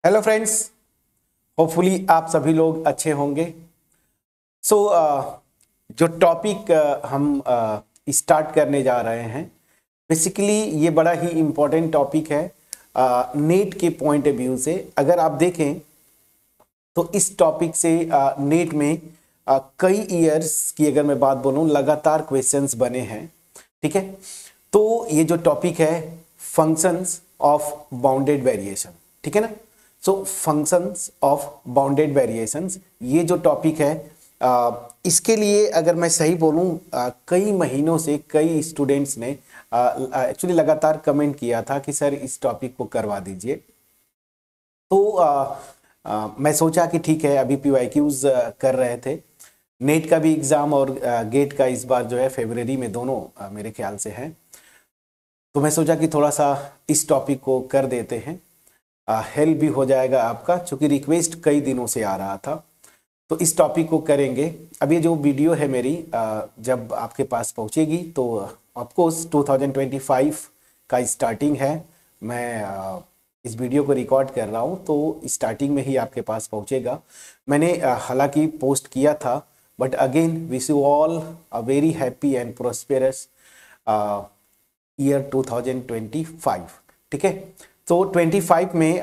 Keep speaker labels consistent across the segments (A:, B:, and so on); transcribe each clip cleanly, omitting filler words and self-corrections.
A: Hello friends, hopefully आप सभी लोग अच्छे होंगे। सो जो टॉपिक हम स्टार्ट करने जा रहे हैं, बेसिकली ये बड़ा ही इम्पोर्टेंट टॉपिक है नेट के पॉइंट ऑफ व्यू से। अगर आप देखें तो इस टॉपिक से नेट में कई ईयर्स की अगर मैं बात बोलूं लगातार क्वेश्चंस बने हैं। ठीक है, तो ये जो टॉपिक है फंक्शंस ऑफ बाउंडेड वेरिएशन, ठीक है ना। सो फंक्शंस ऑफ बाउंडेड वेरिएशंस ये जो टॉपिक है इसके लिए अगर मैं सही बोलूं कई महीनों से कई स्टूडेंट्स ने एक्चुअली लगातार कमेंट किया था कि सर इस टॉपिक को करवा दीजिए। तो मैं सोचा कि ठीक है, अभी पीवाईक्यूज कर रहे थे, नेट का भी एग्ज़ाम और गेट का इस बार जो है फरवरी में दोनों मेरे ख्याल से हैं। तो मैं सोचा कि थोड़ा सा इस टॉपिक को कर देते हैं, हेल्प भी हो जाएगा आपका, क्योंकि रिक्वेस्ट कई दिनों से आ रहा था। तो इस टॉपिक को करेंगे। अब ये जो वीडियो है मेरी जब आपके पास पहुंचेगी तो ऑफकोर्स 2025 का स्टार्टिंग है। मैं इस वीडियो को रिकॉर्ड कर रहा हूं तो स्टार्टिंग में ही आपके पास पहुंचेगा। मैंने हालांकि पोस्ट किया था, but again wish you all a very happy and prosperous year 2025। ठीक है, तो 25 में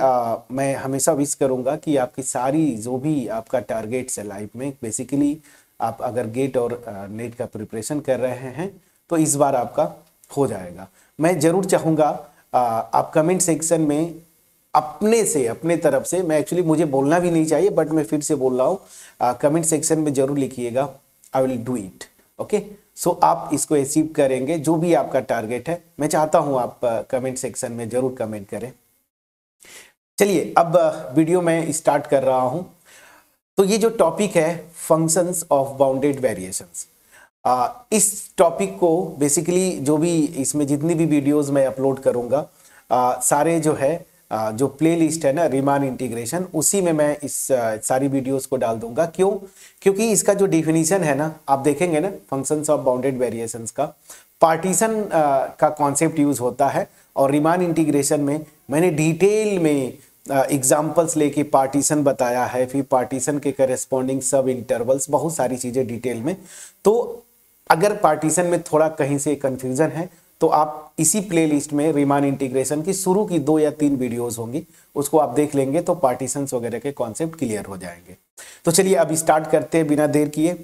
A: मैं हमेशा विश करूंगा कि आपकी सारी जो भी आपका टारगेट्स है लाइफ में, बेसिकली आप अगर गेट और नेट का प्रिपरेशन कर रहे हैं तो इस बार आपका हो जाएगा। मैं ज़रूर चाहूँगा आप कमेंट सेक्शन में अपने तरफ से, मैं एक्चुअली मुझे बोलना भी नहीं चाहिए बट मैं फिर से बोल रहा हूँ, कमेंट सेक्शन में ज़रूर लिखिएगा I will do it. Okay, so आप इसको अचीव करेंगे जो भी आपका टारगेट है। मैं चाहता हूं आप कमेंट सेक्शन में जरूर कमेंट करें। चलिए अब वीडियो में स्टार्ट कर रहा हूं। तो ये जो टॉपिक है फंक्शंस ऑफ बाउंडेड वेरिएशंस, इस टॉपिक को बेसिकली जो भी इसमें जितनी भी वीडियोस मैं अपलोड करूंगा सारे जो है जो प्लेलिस्ट है ना रीमान इंटीग्रेशन, उसी में मैं इस सारी वीडियोस को डाल दूंगा। क्यों? क्योंकि इसका जो डिफिनीशन है ना, आप देखेंगे ना फंक्शंस ऑफ बाउंडेड वेरिएशंस का पार्टीशन का कॉन्सेप्ट यूज होता है, और रीमान इंटीग्रेशन में मैंने डिटेल में एग्जाम्पल्स लेके पार्टीशन बताया है, फिर पार्टीशन के करेस्पॉन्डिंग सब इंटरवल्स, बहुत सारी चीज़ें डिटेल में। तो अगर पार्टीशन में थोड़ा कहीं से कंफ्यूजन है तो आप इसी प्लेलिस्ट में रीमान इंटीग्रेशन की शुरू की 2 या 3 वीडियोस होंगी, उसको आप देख लेंगे तो पार्टीशंस वगैरह के कॉन्सेप्ट क्लियर हो जाएंगे। तो चलिए अब स्टार्ट करते हैं बिना देर किए।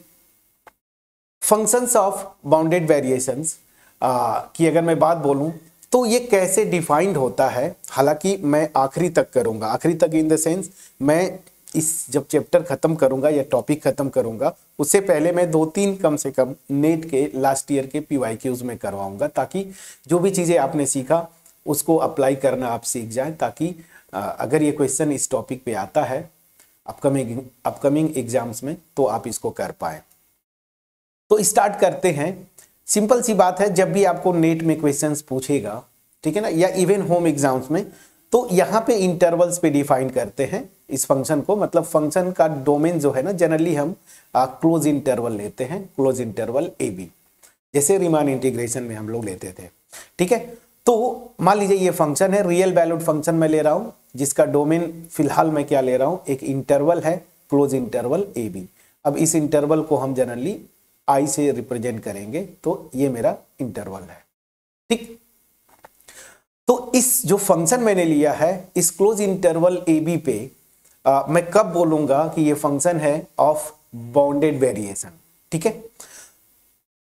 A: फंक्शंस ऑफ बाउंडेड वेरिएशंस की अगर मैं बात बोलूं तो ये कैसे डिफाइंड होता है, हालांकि मैं आखिरी तक करूंगा, आखिरी तक इन द सेंस मैं इस जब चैप्टर खत्म करूंगा या टॉपिक खत्म करूंगा उससे पहले मैं 2-3 कम से कम नेट के लास्ट ईयर के पीवाईक्यूज में करवाऊंगा, ताकि जो भी चीज़ें आपने सीखा उसको अप्लाई करना आप सीख जाएं, ताकि अगर ये क्वेश्चन इस टॉपिक पे आता है अपकमिंग एग्जाम्स में तो आप इसको कर पाए। तो स्टार्ट करते हैं। सिंपल सी बात है, जब भी आपको नेट में क्वेश्चंस पूछेगा, ठीक है ना, या इवन होम एग्जाम्स में, तो यहाँ पे इंटरवल्स पे डिफाइन करते हैं इस फंक्शन को। मतलब फंक्शन का डोमेन जो है ना, जनरली हम क्लोज इंटरवल लेते हैं, क्लोज इंटरवल ए बी, जैसे रीमान इंटीग्रेशन में हम लोग लेते थे। ठीक है, तो मान लीजिए ये फंक्शन है, रियल वैल्यूड फंक्शन मैं ले रहा हूँ, जिसका डोमेन फिलहाल मैं क्या ले रहा हूँ, एक इंटरवल है, क्लोज इंटरवल ए बी। अब इस इंटरवल को हम जनरली आई से रिप्रेजेंट करेंगे, तो ये मेरा इंटरवल है। ठीक, तो इस जो फंक्शन मैंने लिया है इस क्लोज इंटरवल ए बी पे मैं कब बोलूंगा कि ये फंक्शन है ऑफ बाउंडेड वेरिएशन। ठीक है,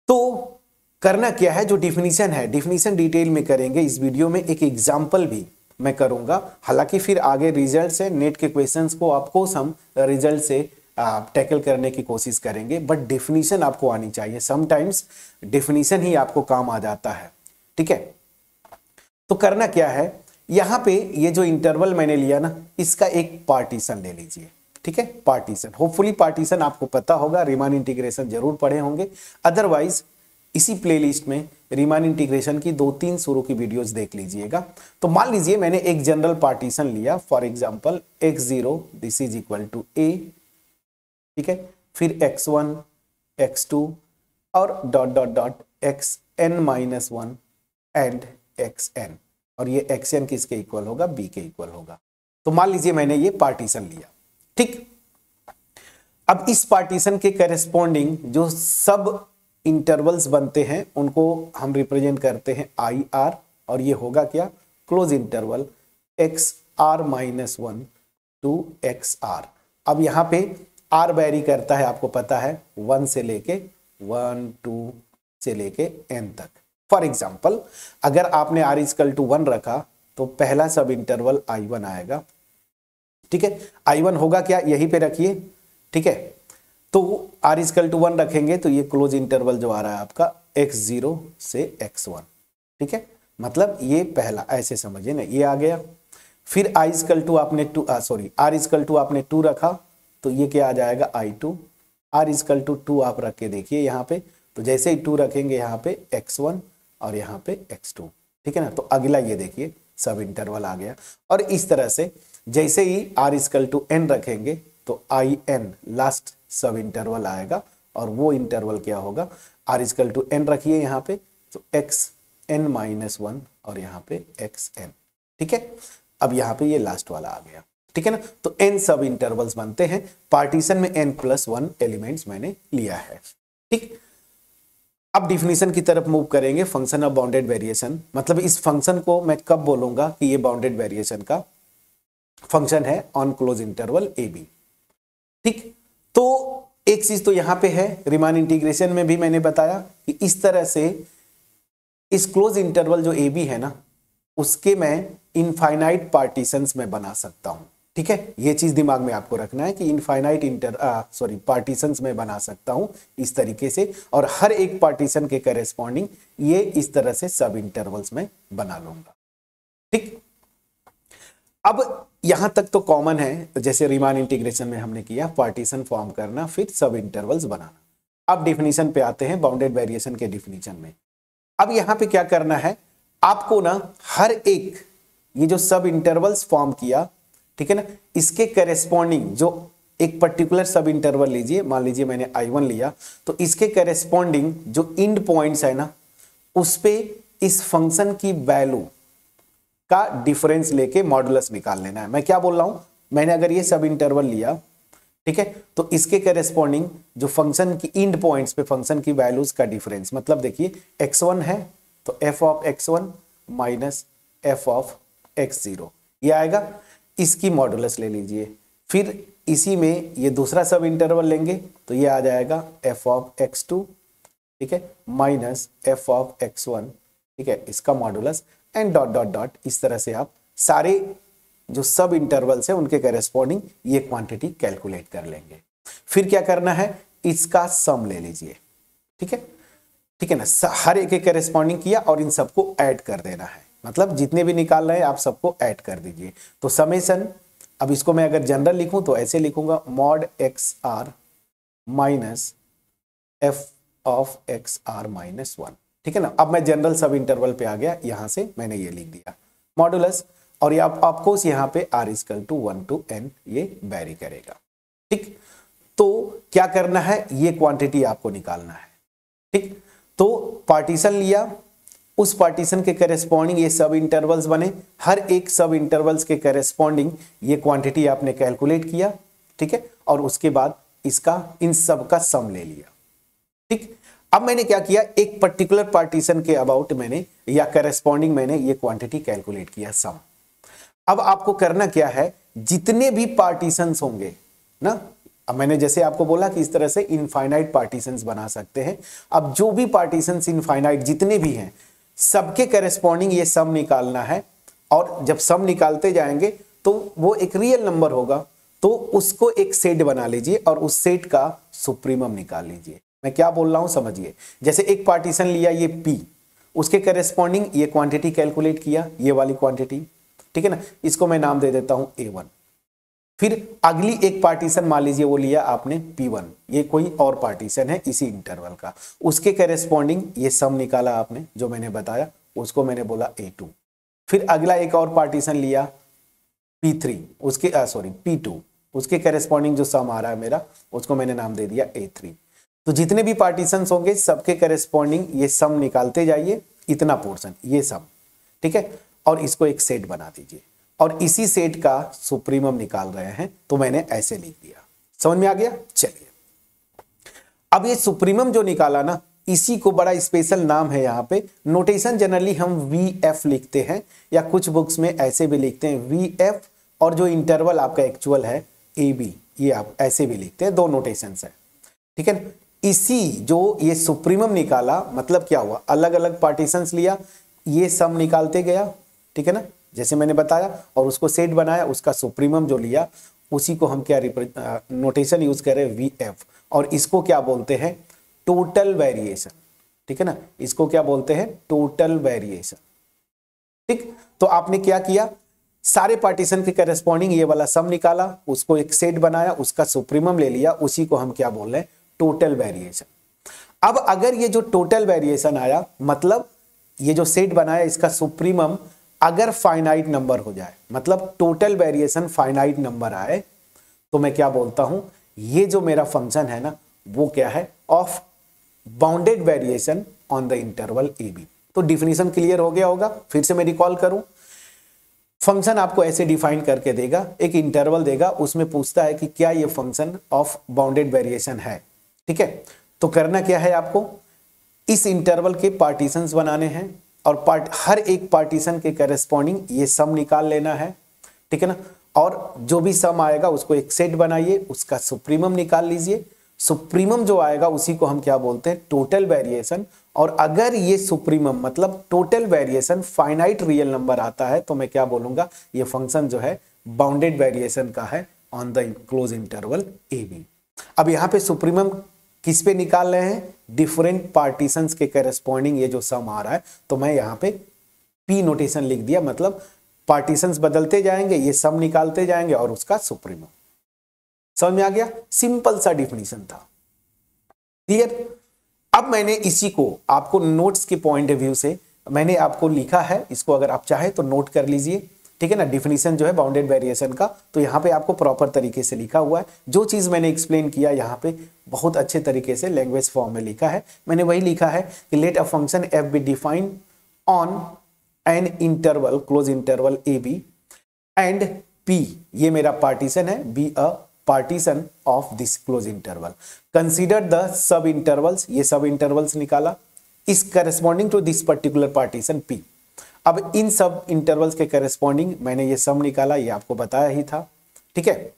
A: तो करना क्या है, जो डिफिनीशन है, डिफिनीशन डिटेल में करेंगे इस वीडियो में, एक एग्जाम्पल भी मैं करूंगा। हालांकि फिर आगे रिजल्ट से नेट के क्वेश्चंस को आपको हम रिजल्ट से टैकल करने की कोशिश करेंगे, बट डेफिनेशन आपको आनी चाहिए। समटाइम्स डेफिनेशन ही आपको काम आ जाता है। ठीक है, तो करना क्या है, यहां पे ये जो इंटरवल मैंने लिया ना, इसका एक पार्टीशन ले लीजिए। ठीक है, पार्टीशन, होपफुली पार्टीशन आपको पता होगा, रीमान इंटीग्रेशन जरूर पढ़े होंगे, अदरवाइज इसी प्लेलिस्ट में रीमान इंटीग्रेशन की 2-3 शुरू की वीडियोस देख लीजिएगा। तो मान लीजिए मैंने एक जनरल पार्टीशन लिया, for example x0 this is equal to a, ठीक है, फिर x1 x2 और dot dot dot xn-1 and xn, और ये xn किसके इक्वल होगा, b के इक्वल होगा। तो मान लीजिए मैंने ये पार्टीशन लिया, ठीक। अब इस पार्टीशन के करेस्पॉन्डिंग जो सब इंटरवल्स बनते हैं उनको हम रिप्रेजेंट करते हैं आई आर, और ये होगा क्या, close interval x r minus 1 to x r. अब यहाँ पे आर वेरी करता है, आपको पता है 1 से लेके 1 2 से लेके n तक। फॉर एग्जाम्पल अगर आपने आर इक्वल टू 1 रखा तो पहला सब इंटरवल I1 आएगा, ठीक है। I1 होगा क्या, यहीं पे रखिए, ठीक है। तो आर इक्वल टू 1 रखेंगे तो ये क्लोज इंटरवल जो आ रहा है आपका x0 से x1, ठीक है। मतलब ये पहला, ऐसे समझिए ना, ये आ गया। फिर I इक्वल टू आपने आर इक्वल टू आपने 2 रखा तो ये क्या आ जाएगा I2। आर इक्वल टू 2 आप रख के देखिए यहाँ पे, तो जैसे ही 2 रखेंगे यहाँ पे x1 और यहाँ पे x2, ठीक है ना। तो अगला ये देखिए सब इंटरवल आ गया। और इस तरह से जैसे ही आर इक्वल टू n रखेंगे तो IN लास्ट सब इंटरवल आएगा, और वो इंटरवल क्या होगा, आर इक्वल टू n रखिए यहाँ पे तो xn माइनस 1 और यहाँ पे xn, ठीक है। अब यहाँ पे ये लास्ट वाला आ गया, ठीक है ना। तो n सब इंटरवल्स बनते हैं, पार्टीशन में n+1 एलिमेंट्स मैंने लिया है, ठीक। अब डिफिनीशन की तरफ मूव करेंगे, फंक्शन ऑफ बाउंडेड वेरिएशन। मतलब इस फंक्शन को मैं कब बोलूंगा कि ये बाउंडेड वेरिएशन का फंक्शन है on close interval A b, ठीक। तो एक चीज तो यहां पे है, रीमान इंटीग्रेशन में भी मैंने बताया कि इस तरह से इस क्लोज इंटरवल जो ए बी है ना, उसके मैं इनफाइनाइट पार्टीशंस में बना सकता हूं, ठीक है। ये चीज दिमाग में आपको रखना है कि इनफाइनाइट पार्टीशंस में बना सकता हूं इस तरीके से, और हर एक पार्टीशन के करेस्पॉन्डिंग ये इस तरह से सब इंटरवल्स में बना लूंगा, ठीक। अब यहां तक तो कॉमन है, जैसे रीमान इंटीग्रेशन में हमने किया, पार्टीशन फॉर्म करना फिर सब इंटरवल्स बनाना। अब डिफिनीशन पे आते हैं, बाउंडेड वेरिएशन के डिफिनीशन में। अब यहां पे क्या करना है, आपको ना हर एक ये जो सब इंटरवल्स फॉर्म किया, ठीक है ना, इसके करेस्पॉन्डिंग जो एक पर्टिकुलर सब इंटरवल लीजिए, मान लीजिए मैंने I1 लिया, तो इसके करेस्पॉन्डिंग जो इंड पॉइंट्स है ना, उस पे इस फंक्शन की वैल्यू का डिफरेंस लेके मॉडुलस निकाल लेना है। मैं क्या बोल रहा हूं, मैंने अगर ये सब इंटरवल लिया, ठीक है, तो इसके करेस्पॉन्डिंग जो फंक्शन की इंड पॉइंट्स पे फंक्शन की वैल्यूज का डिफरेंस, मतलब देखिए x1 है तो f of x1 minus f of x0 ये आएगा, इसकी मॉडुलस ले लीजिए। फिर इसी में ये दूसरा सब इंटरवल लेंगे तो ये आ जाएगा f ऑफ x2, ठीक है, माइनस f ऑफ x1, ठीक है, इसका modulus, and dot dot dot. इस तरह से आप सारे जो सब इंटरवल्स है उनके करेस्पॉन्डिंग ये क्वांटिटी कैलकुलेट कर लेंगे। फिर क्या करना है, इसका सम ले लीजिए, ठीक है, ठीक है ना। हर एक के करेस्पॉन्डिंग किया और इन सबको ऐड कर देना है, मतलब जितने भी निकाल रहे हैं आप सबको ऐड कर दीजिए। तो समेशन, अब इसको मैं अगर जनरल लिखूं तो ऐसे लिखूंगा, mod x r minus f of x r minus 1, ठीक है ना। अब मैं जनरल सब इंटरवल पे आ गया, यहां से मैंने ये लिख दिया मॉडुलस, और ये आपको यहाँ पे r equal to 1 to n ये वेरी करेगा, ठीक। तो क्या करना है, ये क्वांटिटी आपको निकालना है, ठीक। तो पार्टीशन लिया, उस पार्टीशन के करेस्पॉन्डिंग ये सब इंटरवल्स बने, हर एक सब इंटरवल्स के करेस्पॉन्डिंग ये क्वांटिटी आपने कैलकुलेट किया, ठीक है, और उसके बाद इसका इन सब का सम ले लिया, ठीक। अब मैंने क्या किया, एक पर्टिकुलर पार्टीशन के अबाउट मैंने या करेस्पॉन्डिंग मैंने ये क्वांटिटी कैलकुलेट किया, सम। अब आपको करना क्या है, जितने भी पार्टीशंस होंगे ना, अब मैंने जैसे आपको बोला कि इस तरह से इनफाइनाइट पार्टीशंस बना सकते हैं। अब जो भी पार्टीशंस इनफाइनाइट जितने भी हैं सबके करेस्पॉन्डिंग ये सम निकालना है, और जब सम निकालते जाएंगे तो वो एक रियल नंबर होगा, तो उसको एक सेट बना लीजिए और उस सेट का सुप्रीमम निकाल लीजिए। मैं क्या बोल रहा हूं समझिए, जैसे एक पार्टीशन लिया ये P, उसके करेस्पॉन्डिंग ये क्वांटिटी कैलकुलेट किया, ये वाली क्वांटिटी, ठीक है ना, इसको मैं नाम दे देता हूं A1। फिर अगली एक पार्टीशन मान लीजिए वो लिया आपने P1, ये कोई और पार्टीशन है इसी इंटरवल का, उसके करेस्पॉन्डिंग ये सम निकाला आपने जो मैंने बताया, उसको मैंने बोला A2। फिर अगला एक और पार्टीशन लिया P3, उसके P2, उसके करेस्पॉन्डिंग जो सम आ रहा है मेरा, उसको मैंने नाम दे दिया A3। तो जितने भी पार्टीशंस होंगे सबके करेस्पॉन्डिंग ये सम निकालते जाइए, इतना पोर्शन ये सम, ठीक है, और इसको एक सेट बना दीजिए। और इसी सेट का सुप्रीमम निकाल रहे हैं, तो मैंने ऐसे लिख दिया। समझ में आ गया? चलिए, अब ये सुप्रीमम जो निकाला ना, इसी को बड़ा स्पेशल नाम है यहाँ पे। नोटेशन जनरली हम VF लिखते हैं, या कुछ बुक्स में ऐसे भी लिखते हैं VF, और जो इंटरवल आपका एक्चुअल है AB, ये आप ऐसे भी लिखते हैं, दो नोटेशंस है, ठीक है। इसी जो ये सुप्रीमम निकाला, मतलब क्या हुआ, अलग अलग पार्टीशंस लिया, ये सम निकालते गया, ठीक है ना, जैसे मैंने बताया, और उसको सेट बनाया, उसका सुप्रीमम जो लिया उसी को हम क्या नोटेशन यूज कर रहे हैं VF, और इसको क्या बोलते हैं, टोटल वेरिएशन, ठीक है ना, इसको क्या बोलते हैं, टोटल वेरिएशन। ठीक, तो आपने क्या किया, सारे पार्टीशन के करस्पॉन्डिंग ये वाला सम निकाला, उसको एक सेट बनाया, उसका सुप्रीमम ले लिया, उसी को हम क्या बोल रहे हैं, टोटल वेरिएशन। अब अगर ये जो टोटल वेरिएशन आया, मतलब ये जो सेट बनाया इसका सुप्रीमम अगर फाइनाइट नंबर हो जाए, मतलब टोटल वेरिएशन फाइनाइट नंबर आए, तो मैं क्या बोलता हूं, ये जो मेरा फंक्शन है ना, वो क्या है, of bounded variation on the interval AB। तो डिफिनीशन क्लियर हो गया होगा। फिर से मैं रिकॉल करूं, फंक्शन आपको ऐसे डिफाइन करके देगा, एक इंटरवल देगा, उसमें पूछता है कि क्या ये फंक्शन ऑफ बाउंडेड वेरिएशन है, ठीक है। तो करना क्या है, आपको इस इंटरवल के पार्टीशंस बनाने हैं, और हर एक पार्टीशन के करस्पॉन्डिंग ये सम निकाल लेना है, ठीक है ना, और जो भी सम आएगा उसको एक सेट बनाइए, उसका सुप्रीमम निकाल लीजिए, सुप्रीमम जो आएगा उसी को हम क्या बोलते हैं, टोटल वेरिएशन। और अगर ये सुप्रीमम मतलब total variation finite real number आता है, तो मैं क्या बोलूंगा, ये फंक्शन जो है बाउंडेड वेरिएशन का है on the close interval AB। अब यहाँ पे सुप्रीमम किस पे निकाल रहे हैं, डिफरेंट पार्टीशंस के करस्पॉन्डिंग ये जो सम आ रहा है, तो मैं यहाँ पे P नोटेशन लिख दिया, मतलब पार्टीशंस बदलते जाएंगे, ये सम निकालते जाएंगे और उसका सुप्रीमम। समझ में आ गया? सिंपल सा डिफिनीशन था, क्लियर। अब मैंने इसी को आपको नोट्स के पॉइंट ऑफ व्यू से मैंने आपको लिखा है, इसको अगर आप चाहे तो नोट कर लीजिए, ठीक है ना। डिफिनीशन जो है बाउंडेड वेरिएशन का, तो यहाँ पे आपको प्रॉपर तरीके से लिखा हुआ है। जो चीज मैंने एक्सप्लेन किया यहाँ पे बहुत अच्छे तरीके से लैंग्वेज फॉर्म में लिखा है। मैंने वही लिखा है कि let a function f be defined on an interval close interval AB and P, ये मेरा पार्टीशन है, be a partition of this close interval, consider the subintervals, ये सब इंटरवल्स निकाला, इस corresponding to this particular partition P। अब इन सब intervals के करस्पॉन्डिंग मैंने ये सम निकाला, ये आपको बताया ही था, ठीक है।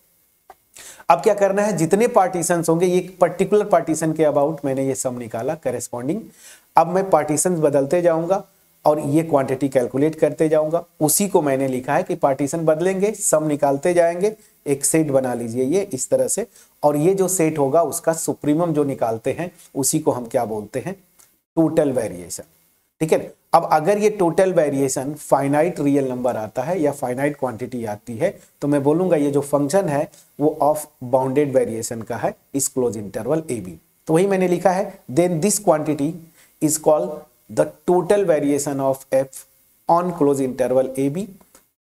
A: अब क्या करना है, जितने पार्टीशंस होंगे, ये पर्टिकुलर पार्टीशन के अबाउट मैंने ये सम निकाला करस्पॉन्डिंग। अब मैं पार्टीशंस बदलते जाऊंगा और ये क्वांटिटी कैलकुलेट करते जाऊंगा, उसी को मैंने लिखा है कि पार्टीशन बदलेंगे, सम निकालते जाएंगे, एक सेट बना लीजिए ये इस तरह से, और ये जो सेट होगा उसका सुप्रीमम जो निकालते हैं उसी को हम क्या बोलते हैं, टोटल वेरिएशन, ठीक है। अब अगर ये total variation finite real number आता है या फाइनाइट क्वांटिटी आती है, तो मैं बोलूंगा ये जो फंक्शन है वो ऑफ बाउंडेड वेरिएशन का है इस क्लोज इंटरवल AB। तो वही मैंने लिखा है, then this quantity is called the total variation of f on close interval AB।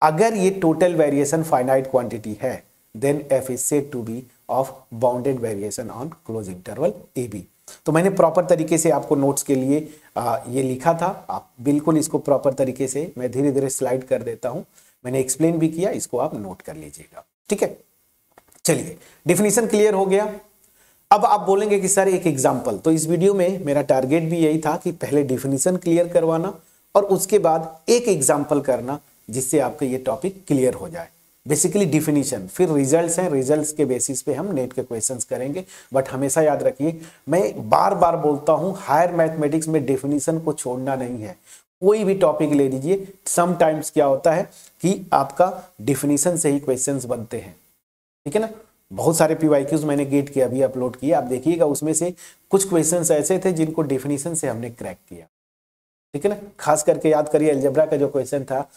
A: अगर ये टोटल वेरिएशन फाइनाइट क्वांटिटी है, then f is said to be of bounded variation on close interval AB। तो मैंने proper तरीके से आपको notes के लिए ये लिखा था, आप बिल्कुल इसको प्रॉपर तरीके से, मैं धीरे धीरे स्लाइड कर देता हूं, मैंने एक्सप्लेन भी किया, इसको आप नोट कर लीजिएगा, ठीक है। चलिए, डिफिनीशन क्लियर हो गया। अब आप बोलेंगे कि सर एक एग्जांपल, तो इस वीडियो में मेरा टारगेट भी यही था कि पहले डिफिनीशन क्लियर करवाना और उसके बाद एक एग्जांपल करना, जिससे आपका ये टॉपिक क्लियर हो जाए। बेसिकली डिफिनीशन, फिर रिजल्ट्स हैं, रिजल्ट्स के बेसिस पे हम नेट के क्वेश्चंस करेंगे। बट हमेशा याद रखिए, मैं बार बार बोलता हूं, हायर मैथमेटिक्स में डिफिनीशन को छोड़ना नहीं है। कोई भी टॉपिक ले लीजिए, समटाइम्स क्या होता है कि आपका डिफिनीशन से ही क्वेश्चंस बनते हैं, ठीक है ना। बहुत सारे PYQs मैंने गेट के अभी अपलोड किए, आप देखिएगा, उसमें से कुछ क्वेश्चंस ऐसे थे जिनको डिफिनीशन से हमने क्रैक किया, ठीक है ना। खास करके याद करिए, अलजेब्रा का जो क्वेश्चन था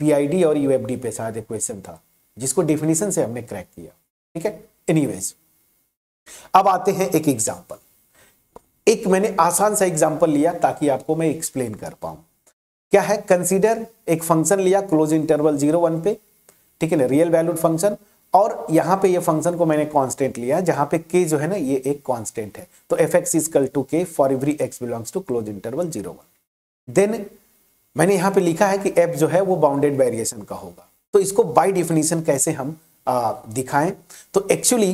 A: PID और UFD पे शायद एक क्वेश्चन था जिसको डिफिनीशन से हमने क्रैक किया, ठीक है। एनीवेज, अब आते हैं एक एग्जांपल। एक मैंने आसान सा एग्जांपल लिया ताकि आपको मैं एक्सप्लेन कर पाऊं। क्या है, कंसीडर एक फंक्शन लिया क्लोज इंटरवल 0-1 पे, ठीक है ना, रियल वैल्यूड फंक्शन, और यहां पे ये फंक्शन को मैंने कांस्टेंट लिया, जहां पे k जो है ना ये एक कांस्टेंट है, तो fx equal to k for every x belongs to close interval 0-1। Then मैंने यहाँ पे लिखा है कि f जो है वो बाउंडेड वेरिएशन का होगा। तो इसको बाय डेफिनेशन कैसे हम दिखाएं, तो एक्चुअली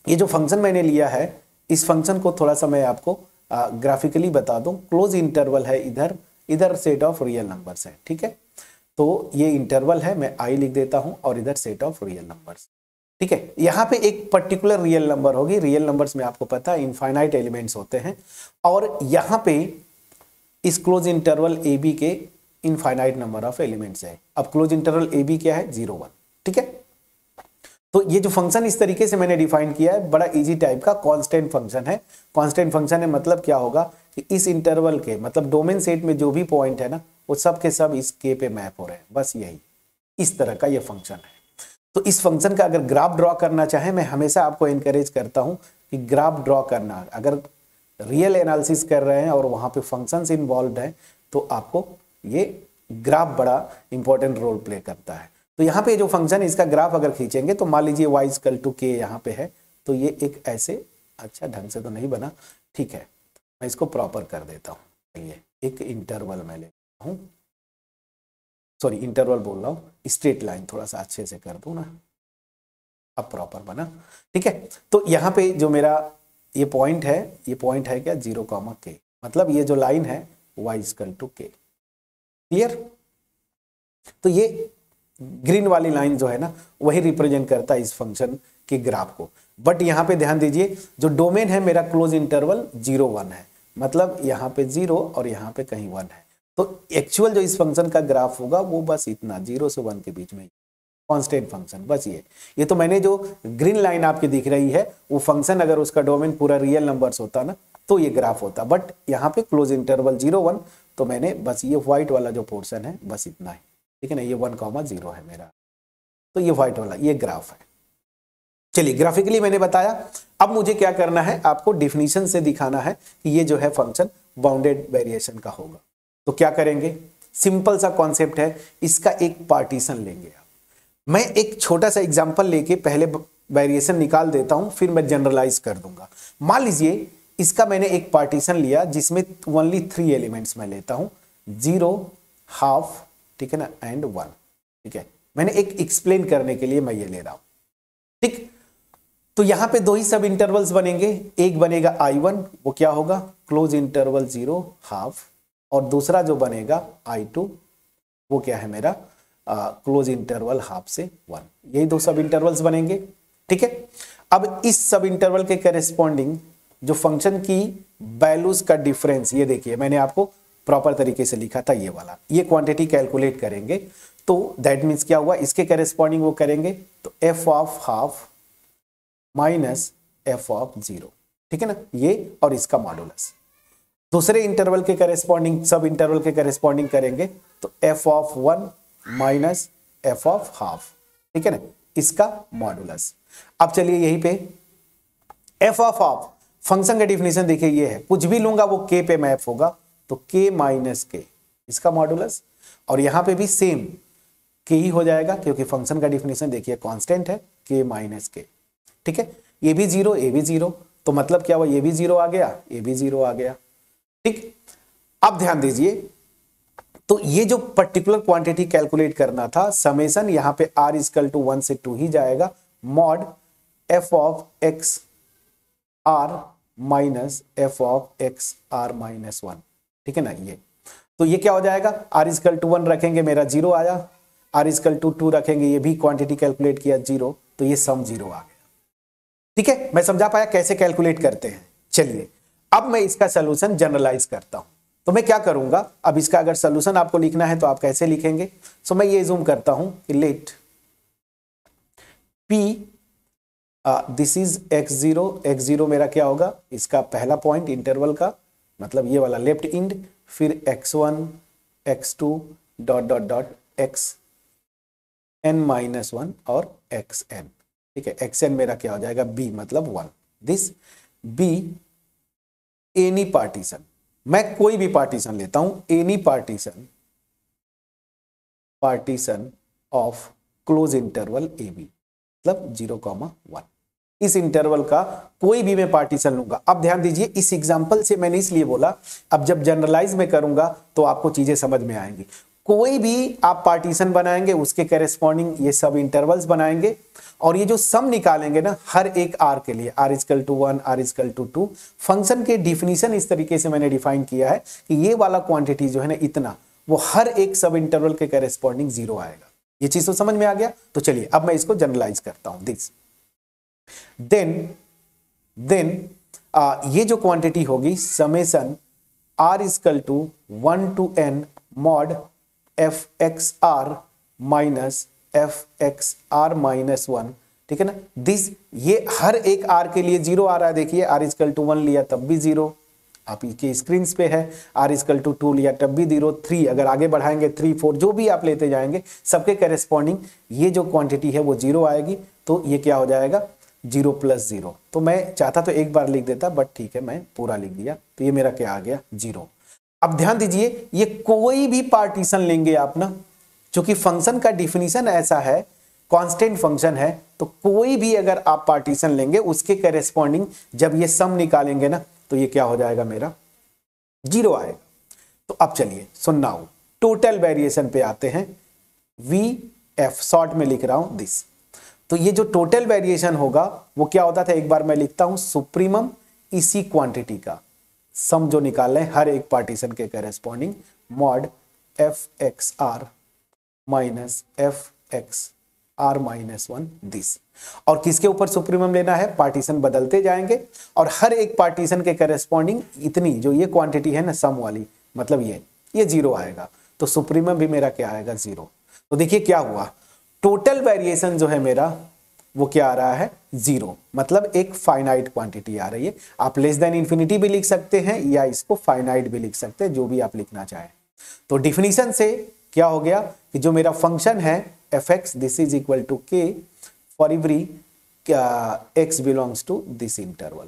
A: ये जो फंक्शन मैंने लिया है, इस फंक्शन को थोड़ा सा मैं आपको ग्राफिकली बता दूं। क्लोज इंटरवल है, इधर सेट ऑफ रियल नंबर्स है, ठीक है। तो ये इंटरवल है, मैं i लिख देता हूं, और इधर सेट ऑफ रियल नंबर्स, ठीक है। यहाँ पे एक पर्टिकुलर रियल नंबर होगी। रियल नंबर्स में आपको पता है इनफाइनाइट एलिमेंट्स होते हैं, और यहाँ पे इस क्लोज इंटरवल ए बी के इनफाइनाइट नंबर ऑफ एलिमेंट्स है। अब क्लोज इंटरवल ए बी क्या है, 0 1, ठीक है। तो ये जो फंक्शन इस तरीके से मैंने डिफाइन किया है, बड़ा इजी टाइप का कांस्टेंट फंक्शन है। कांस्टेंट फंक्शन है मतलब क्या होगा कि इस इंटरवल के, मतलब डोमेन सेट में जो भी पॉइंट है ना, वो सब के सब इस के पे मैप हो रहे हैं, बस यही, इस तरह का ये फंक्शन है। तो इस फंक्शन का अगर ग्राफ ड्रॉ करना चाहे, मैं हमेशा आपको एनकरेज करता हूं कि ग्राफ ड्रॉ करना, अगर रियल एनालिसिस कर रहे हैं और वहां पे फंक्शंस इन्वॉल्व हैं, तो आपको ये ग्राफ बड़ा इंपॉर्टेंट रोल प्ले करता है। तो यहाँ पे जो फंक्शन है, इसका ग्राफ अगर खींचेंगे तो मान लीजिए y इक्वल टू के यहाँ पे है, तो ये एक ऐसे, अच्छा ढंग से तो नहीं बना, ठीक है, मैं इसको प्रॉपर कर देता हूँ। चलिए एक इंटरवल मैं लेता हूँ, सॉरी इंटरवल बोल रहा हूँ, स्ट्रेट लाइन थोड़ा सा अच्छे से कर दूँ ना, अब प्रॉपर बना, ठीक है। तो यहाँ पे जो मेरा ये पॉइंट है, ये पॉइंट है क्या, 0, k, मतलब ये जो लाइन है y इक्वल टू के, क्लियर। तो ये ग्रीन वाली लाइन जो है ना, वही रिप्रेजेंट करता है इस फंक्शन के ग्राफ को। बट यहाँ पे ध्यान दीजिए, जो डोमेन है मेरा क्लोज इंटरवल 0 1 है, मतलब यहाँ पे 0 और यहाँ पे कहीं 1 है। तो एक्चुअल जो इस फंक्शन का ग्राफ होगा वो बस इतना, 0 से 1 के बीच में, कांस्टेंट फंक्शन, बस ये तो मैंने जो ग्रीन लाइन आपकी दिख रही है, वो फंक्शन अगर उसका डोमेन पूरा रियल नंबर्स होता ना, तो ये ग्राफ होता। बट यहाँ पे क्लोज इंटरवल 0 1, तो मैंने बस ये व्हाइट वाला जो पोर्शन है बस इतना है, ठीक है ना, ये 1, 0 है मेरा, तो ये व्हाइट वाला ये ग्राफ है। चलिए ग्राफिकली मैंने बताया, अब मुझे क्या करना है, आपको डिफिनीशन से दिखाना है कि ये जो है फंक्शन बाउंडेड वेरिएशन का होगा। तो क्या करेंगे, सिंपल सा कॉन्सेप्ट है, इसका एक पार्टीशन लेंगे आप। मैं एक छोटा सा एग्जांपल लेके पहले वेरिएशन निकाल देता हूं, फिर मैं जनरलाइज कर दूंगा। मान लीजिए इसका मैंने एक पार्टीशन लिया जिसमें ओनली 3 एलिमेंट्स मैं लेता हूं, 0, हाफ, ठीक है ना, एंड 1, ठीक है। मैंने एक एक्सप्लेन करने के लिए मैं ये ले रहा हूं, ठीक। तो यहां पे 2 ही सब इंटरवल्स बनेंगे, एक बनेगा I1, वो क्या होगा, क्लोज इंटरवल 0 हाफ, और दूसरा जो बनेगा I2, वो क्या है मेरा क्लोज इंटरवल हाफ से 1, यही 2 सब इंटरवल्स बनेंगे, ठीक है। अब इस सब इंटरवल के करेस्पॉन्डिंग जो फंक्शन की वैल्यूज का डिफरेंस, ये देखिए मैंने आपको प्रॉपर तरीके से लिखा था, ये वाला, ये क्वांटिटी कैलकुलेट करेंगे, तो दैट मीन्स क्या हुआ, इसके करेस्पॉन्डिंग वो करेंगे, तो f of half minus f of 0, ठीक है ना, ये और इसका मॉडुलस। दूसरे इंटरवल के करेस्पॉन्डिंग, सब इंटरवल के करेस्पॉन्डिंग करेंगे, तो f of 1 minus f of half, ठीक है ना, इसका मॉडुलस। अब चलिए यहीं पे f ऑफ हाफ, फंक्शन का डिफिनेशन देखिए ये है, कुछ भी लूंगा वो k पे मैप होगा, तो k माइनस के, इसका मॉडुलस, और यहां पे भी सेम k ही हो जाएगा, क्योंकि फंक्शन का डिफिनेशन देखिए कांस्टेंट है, k माइनस के, ठीक है। ये भी 0, ये भी 0, तो मतलब क्या हुआ, ये भी 0 आ गया, ये भी 0 आ गया, ठीक। अब ध्यान दीजिए, तो ये जो पर्टिकुलर क्वांटिटी कैलकुलेट करना था, समेशन यहां पे r इक्वल टू 1 से 2 ही जाएगा, mod f of x r minus f of x r minus 1, ठीक है ना। ये तो ये क्या हो जाएगा, r इक्वल टू 1 रखेंगे, मेरा 0 आया, r इक्वल टू 2 रखेंगे, ये भी क्वांटिटी कैलकुलेट किया 0, तो ये सम 0 आ गया, ठीक है। मैं समझा पाया कैसे कैलकुलेट करते हैं। चलिए अब मैं इसका सोल्यूशन जनरलाइज करता हूं, तो मैं क्या करूंगा, अब इसका अगर सोल्यूशन आपको लिखना है तो आप कैसे लिखेंगे, सो मैं ये जूम करता हूं कि late p this is x0 मेरा क्या होगा, इसका पहला पॉइंट इंटरवल का, मतलब ये वाला लेफ्ट इंड, फिर x1 x2 dot dot dot xn minus 1 और xn, ठीक है। xn मेरा क्या हो जाएगा, b मतलब 1, दिस b एनी पार्टीशन, मैं कोई भी पार्टीशन लेता हूं, any partition of close interval A B, मतलब 0, 1, इस इंटरवल का कोई भी मैं पार्टीशन लूंगा। अब ध्यान दीजिए, इस एग्जांपल से मैंने इसलिए बोला, अब जब जनरलाइज में करूंगा तो आपको चीजें समझ में आएंगी। कोई भी आप पार्टीशन बनाएंगे उसके करेस्पॉन्डिंग ये सब इंटरवल्स बनाएंगे, और ये जो सम निकालेंगे ना हर एक आर के लिए, r equal to 1, r equal to 2, function के डिफिनीशन इस तरीके से मैंने डिफाइन किया है कि ये वाला क्वांटिटी जो है ना इतना, वो हर एक सब इंटरवल के करेस्पॉन्डिंग 0 आएगा। ये चीज तो समझ में आ गया। तो चलिए अब मैं इसको जनरलाइज करता हूं। दिस देन ये जो क्वांटिटी होगी summation r equal to 1 to n mod f(x(r) minus f(x(r) minus 1, ठीक है ना। दिस ये हर एक r के लिए 0 आ रहा है। देखिए r इक्वल टू 1 लिया तब भी 0, आपके स्क्रीन पे है। r इक्वल टू 2 लिया तब भी 0, 3 अगर आगे बढ़ाएंगे 3, 4 जो भी आप लेते जाएंगे सबके करेस्पॉन्डिंग ये जो क्वांटिटी है वो 0 आएगी। तो ये क्या हो जाएगा 0 + 0। तो मैं चाहता तो एक बार लिख देता, बट ठीक है मैं पूरा लिख दिया। तो ये मेरा क्या आ गया 0। अब ध्यान दीजिए, ये कोई भी पार्टीशन लेंगे आप ना, क्योंकि फंक्शन का डिफिनीशन ऐसा है, कांस्टेंट फंक्शन है, तो कोई भी अगर आप पार्टीशन लेंगे उसके करेस्पॉन्डिंग जब ये सम निकालेंगे ना तो ये क्या हो जाएगा मेरा 0 आएगा। तो अब चलिए सुनना हो, टोटल वेरिएशन पे आते हैं। VF शॉर्ट में लिख रहा हूं दिस। तो ये जो टोटल वेरिएशन होगा वो क्या होता था, एक बार मैं लिखता हूं, सुप्रीमम इसी क्वांटिटी का सम जो निकाल रहे हैं हर एक पार्टीशन के corresponding mod f(x(r) minus f(x(r) minus 1 this. और किसके ऊपर सुप्रीमम लेना है, पार्टीशन बदलते जाएंगे और हर एक पार्टीशन के करेस्पॉन्डिंग इतनी जो ये क्वांटिटी है ना सम वाली, मतलब ये 0 आएगा। तो सुप्रीमम भी मेरा क्या आएगा 0। तो देखिए क्या हुआ, टोटल वेरिएशन जो है मेरा वो क्या आ रहा है 0, मतलब एक फाइनाइट क्वांटिटी आ रही है। आप लेस देन इन्फिनिटी भी लिख सकते हैं या इसको फाइनाइट भी लिख सकते हैं, जो भी आप लिखना चाहें। तो डिफिनीशन से क्या हो गया कि जो मेरा फंक्शन है f(x) this is equal to k for every x belongs to this interval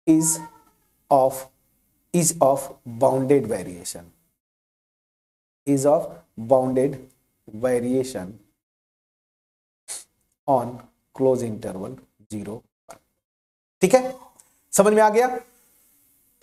A: is of bounded variation on close interval 0, 1। ठीक है, समझ में आ गया।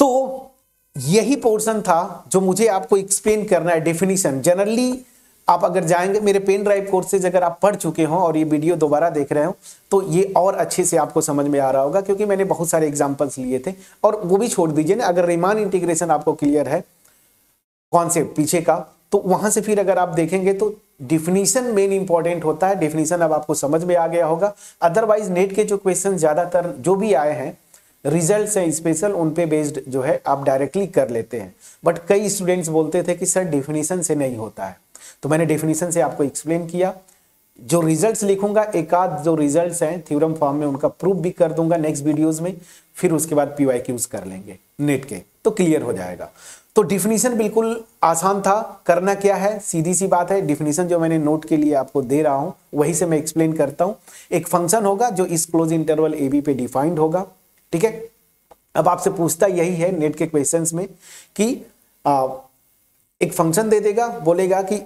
A: तो यही पोर्शन था जो मुझे आपको एक्सप्लेन करना है, डेफिनेशन। जनरली आप अगर जाएंगे मेरे पेन ड्राइव कोर्सेज अगर आप पढ़ चुके हो और ये वीडियो दोबारा देख रहे हो तो ये और अच्छे से आपको समझ में आ रहा होगा, क्योंकि मैंने बहुत सारे एग्जांपल्स लिए थे। और वो भी छोड़ दीजिए ना, अगर रीमान इंटीग्रेशन आपको क्लियर है कॉन्सेप्ट पीछे का, तो वहां से फिर अगर आप देखेंगे तो डिफिनीशन मेन इंपॉर्टेंट होता है। डिफिनीशन अब आपको समझ में आ गया होगा। अदरवाइज नेट के जो क्वेश्चन ज्यादातर जो भी आए हैं रिजल्ट्स हैं स्पेशल, उन पे बेस्ड जो है आप डायरेक्टली कर लेते हैं। बट कई स्टूडेंट्स बोलते थे कि सर डिफिनीशन से नहीं होता है, तो मैंने डेफिनेशन से आपको एक्सप्लेन किया। जो रिजल्ट्स लिखूंगा, एक आध जो रिजल्ट्स हैं थ्योरम फॉर्म में, उनका प्रूफ भी कर दूंगा नेक्स्ट वीडियोस में। फिर उसके बाद PYQs कर लेंगे नेट के, तो क्लियर हो जाएगा। तो डिफिनीशन बिल्कुल आसान था। करना क्या है, सीधी सी बात है, डिफिनीशन जो मैंने नोट के लिए आपको दे रहा हूं वही से मैं एक्सप्लेन करता हूं। एक फंक्शन होगा जो इस क्लोज इंटरवल AB पे डिफाइंड होगा, ठीक है। अब आपसे पूछता यही है नेट के क्वेश्चंस में कि एक फंक्शन दे देगा, बोलेगा कि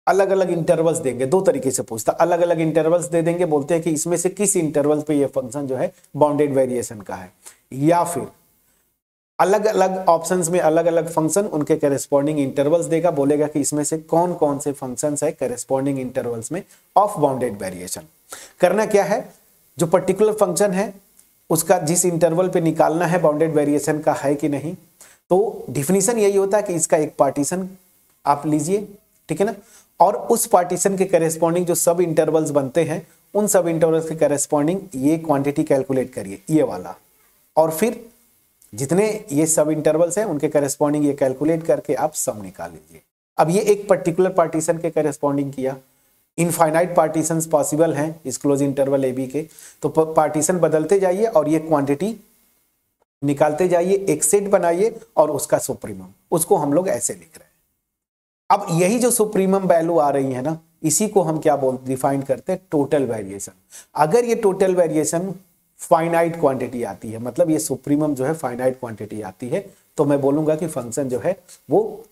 A: अलग अलग इंटरवल्स देंगे। दो तरीके से पूछता, अलग अलग इंटरवल्स दे देंगे, बोलते हैं कि इसमें से किस इंटरवल पे ये फंक्शन जो है बाउंडेड वेरिएशन का है, या फिर अलग अलग ऑप्शंस में अलग अलग फंक्शन उनके करेस्पॉन्डिंग इंटरवल्स देगा, बोलेगा कि इसमें से कौन कौन से फंक्शंस है करेस्पॉन्डिंग इंटरवल्स में ऑफ बाउंडेड वेरिएशन। करना क्या है, जो पर्टिकुलर फंक्शन है उसका जिस इंटरवल पे निकालना है बाउंडेड वेरिएशन का है कि नहीं। तो डिफिनीशन यही होता है कि इसका एक पार्टीशन आप लीजिए, ठीक है ना, और उस पार्टीशन के करेस्पॉन्डिंग जो सब इंटरवल्स बनते हैं उन सब इंटरवल्स के करेस्पॉन्डिंग ये क्वांटिटी कैलकुलेट करिए, ये वाला, और फिर जितने ये सब इंटरवल्स हैं उनके करेस्पॉन्डिंग ये कैलकुलेट करके आप सम निकाल लीजिए। अब ये एक पर्टिकुलर पार्टीशन के करेस्पॉन्डिंग किया। इनफाइनाइट पार्टीशंस पॉसिबल हैं इस क्लोज इंटरवल AB के, तो पार्टीशन बदलते जाइए और ये क्वांटिटी निकालते जाइए, एक सेट बनाइए और उसका सुप्रीमम, उसको हम लोग ऐसे लिख रहे हैं। अब यही जो सुप्रीमम वैल्यू आ रही है ना, इसी को हम क्या डिफाइन करते हैं, टोटल वेरिएशन। अगर ये टोटल वेरिएशन फाइनाइट क्वांटिटी आती है, मतलब ये सुप्रीमम जो है फाइनाइट क्वांटिटी आती है, तो मैं बोलूंगा कि फंक्शन जो है वो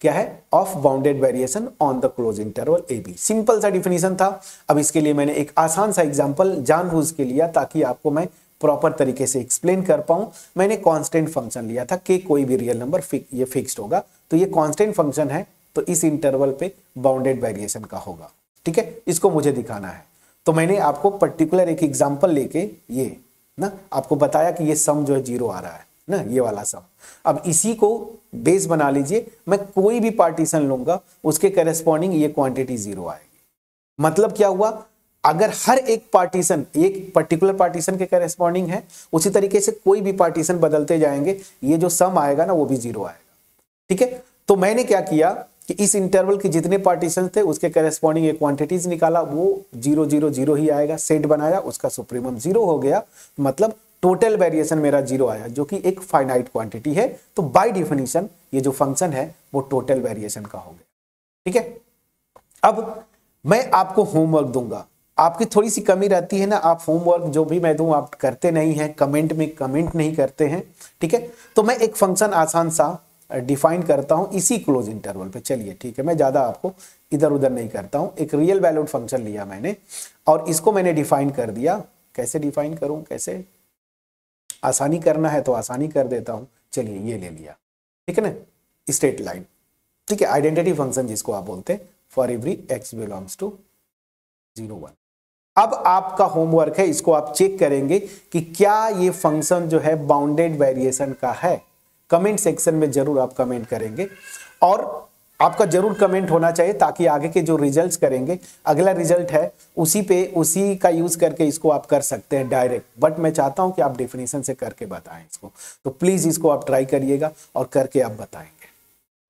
A: क्या है, of bounded variation on the close interval A B. Simple सा डिफिनीशन था। अब इसके लिए मैंने एक आसान सा एग्जांपल जानबूझ के लिया ताकि आपको मैं प्रॉपर तरीके से एक्सप्लेन कर पाऊं। मैंने कांस्टेंट फंक्शन लिया था कि कोई भी रियल नंबर ये फिक्स्ड होगा, तो ये कांस्टेंट फंक्शन है, तो इस इंटरवल पे बाउंडेड वेरिएशन का होगा। ठीक है, इसको मुझे दिखाना है, तो मैंने आपको पर्टिकुलर एक एग्जांपल लेके ये ना आपको बताया कि ये सम जो है 0 आ रहा है ना, ये वाला सम। अब इसी को बेस बना लीजिए, मैं कोई भी पार्टीशन लूंगा उसके करेस्पॉन्डिंग ये क्वांटिटी 0 आएगी। मतलब क्या हुआ, अगर हर एक पार्टीशन एक पर्टिकुलर पार्टीशन के करेस्पॉन्डिंग है, उसी तरीके से कोई भी पार्टीशन बदलते जाएंगे, ये जो सम आएगा ना वो भी 0 आएगा। ठीक है, तो मैंने क्या किया कि इस इंटरवल के जितने पार्टीशन थे उसके करेस्पॉन्डिंग एक क्वांटिटीज निकाला, वो 0 0 0 ही आएगा। सेट बनाया, उसका सुप्रीमम 0 हो गया, मतलब टोटल वेरिएशन मेरा 0 आया, जो कि एक फाइनाइट क्वांटिटी है। तो बाय डिफिनीशन ये जो फंक्शन है वो टोटल वेरिएशन का हो गया। ठीक है, अब मैं आपको होमवर्क दूंगा। आपकी थोड़ी सी कमी रहती है ना, आप होमवर्क जो भी मैं दूं आप करते नहीं हैं, कमेंट में कमेंट नहीं करते हैं। ठीक है, तो मैं एक फंक्शन आसान सा डिफाइन करता हूं इसी क्लोज इंटरवल पे। चलिए ठीक है, मैं ज्यादा आपको इधर उधर नहीं करता हूं। एक रियल वैल्यूड फंक्शन लिया मैंने और इसको मैंने डिफाइन कर दिया। कैसे डिफाइन करूं, कैसे आसानी करना है तो आसानी कर देता हूं। चलिए ये ले लिया, ठीक है ना, स्ट्रेट लाइन। ठीक है, आइडेंटिटी फंक्शन जिसको आप बोलते हैं, for every x belongs to 0 1। अब आपका होमवर्क है, इसको आप चेक करेंगे कि क्या ये फंक्शन जो है बाउंडेड वेरिएशन का है। कमेंट सेक्शन में जरूर आप कमेंट करेंगे और आपका जरूर कमेंट होना चाहिए ताकि आगे के जो रिजल्ट्स करेंगे, अगला रिजल्ट है उसी का यूज करके इसको आप कर सकते हैं डायरेक्ट। बट मैं चाहता हूं कि आप डेफिनेशन से करके बताएं इसको, तो प्लीज इसको आप ट्राई करिएगा और करके आप बताएंगे।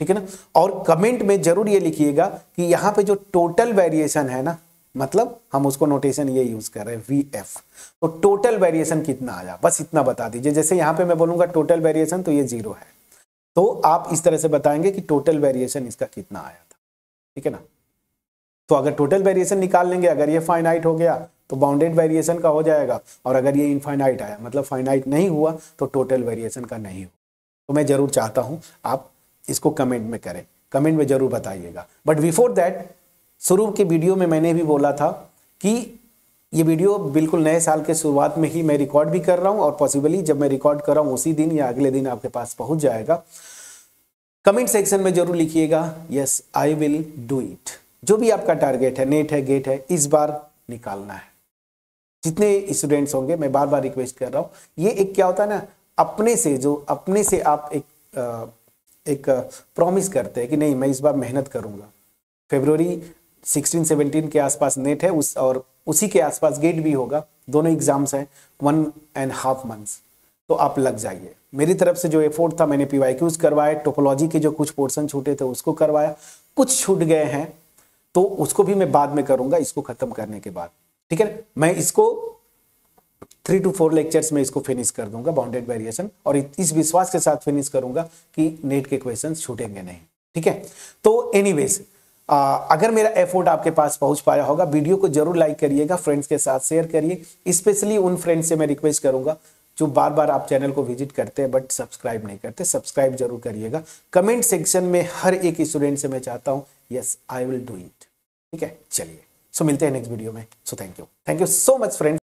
A: ठीक है ना, और कमेंट में जरूर ये लिखिएगा कि यहाँ पे जो टोटल वेरिएशन है ना, मतलब हम उसको नोटेशन ये यूज कर रहे हैं VF, तो टोटल वेरिएशन कितना आया, बस इतना बता दीजिए। जैसे यहाँ पे मैं बोलूंगा टोटल वेरिएशन तो ये 0 है, तो आप इस तरह से बताएंगे कि टोटल वेरिएशन इसका कितना आया था। ठीक है ना, तो अगर टोटल वेरिएशन निकाल लेंगे, अगर ये फाइनाइट हो गया तो बाउंडेड वेरिएशन का हो जाएगा, और अगर ये इनफाइनाइट आया मतलब फाइनाइट नहीं हुआ तो टोटल वेरिएशन का नहीं हो। तो मैं जरूर चाहता हूं आप इसको कमेंट में करें, कमेंट में जरूर बताइएगा। बट बिफोर दैट, शुरू के वीडियो में मैंने भी बोला था कि ये वीडियो बिल्कुल नए साल के शुरुआत में ही मैं रिकॉर्ड भी कर रहा हूं, और पॉसिबली जब मैं रिकॉर्ड कर रहा हूं उसी दिन या अगले दिन आपके पास पहुंच जाएगा। कमेंट सेक्शन में जरूर लिखिएगा yes I will do it. जो भी आपका टारगेट है, नेट है, गेट है, इस बार निकालना है। जितने स्टूडेंट्स होंगे, मैं बार बार रिक्वेस्ट कर रहा हूं, ये एक क्या होता है ना, अपने से आप एक प्रॉमिस करते हैं कि नहीं मैं इस बार मेहनत करूंगा। फरवरी 16-17 के आसपास नेट है, और उसी के आसपास गेट भी होगा, दोनों एग्जाम्स हैं, 1.5 मंथ्स, तो आप लग जाइए। मेरी तरफ से जो एफोर्ट था, मैंने PYQs करवाए, टोपोलॉजी के जो कुछ पोर्शन छूटे थे उसको करवाया, कुछ छूट गए हैं तो उसको भी मैं बाद में करूंगा, इसको खत्म करने के बाद। ठीक है, मैं इसको 3 to 4 लेक्चर्स में इसको फिनिश कर दूंगा बाउंडेड वेरिएशन, और इस विश्वास के साथ फिनिश करूंगा कि नेट के क्वेश्चंस छूटेंगे नहीं। ठीक है, तो एनीवेज, अगर मेरा एफर्ट आपके पास पहुंच पाया होगा, वीडियो को जरूर लाइक करिएगा, फ्रेंड्स के साथ शेयर करिए। स्पेशली उन फ्रेंड्स से मैं रिक्वेस्ट करूंगा जो बार बार आप चैनल को विजिट करते हैं बट सब्सक्राइब नहीं करते, सब्सक्राइब जरूर करिएगा। कमेंट सेक्शन में हर एक स्टूडेंट से मैं चाहता हूं yes I will do it. ठीक है, चलिए, सो मिलते हैं नेक्स्ट वीडियो में। So thank you so much friends.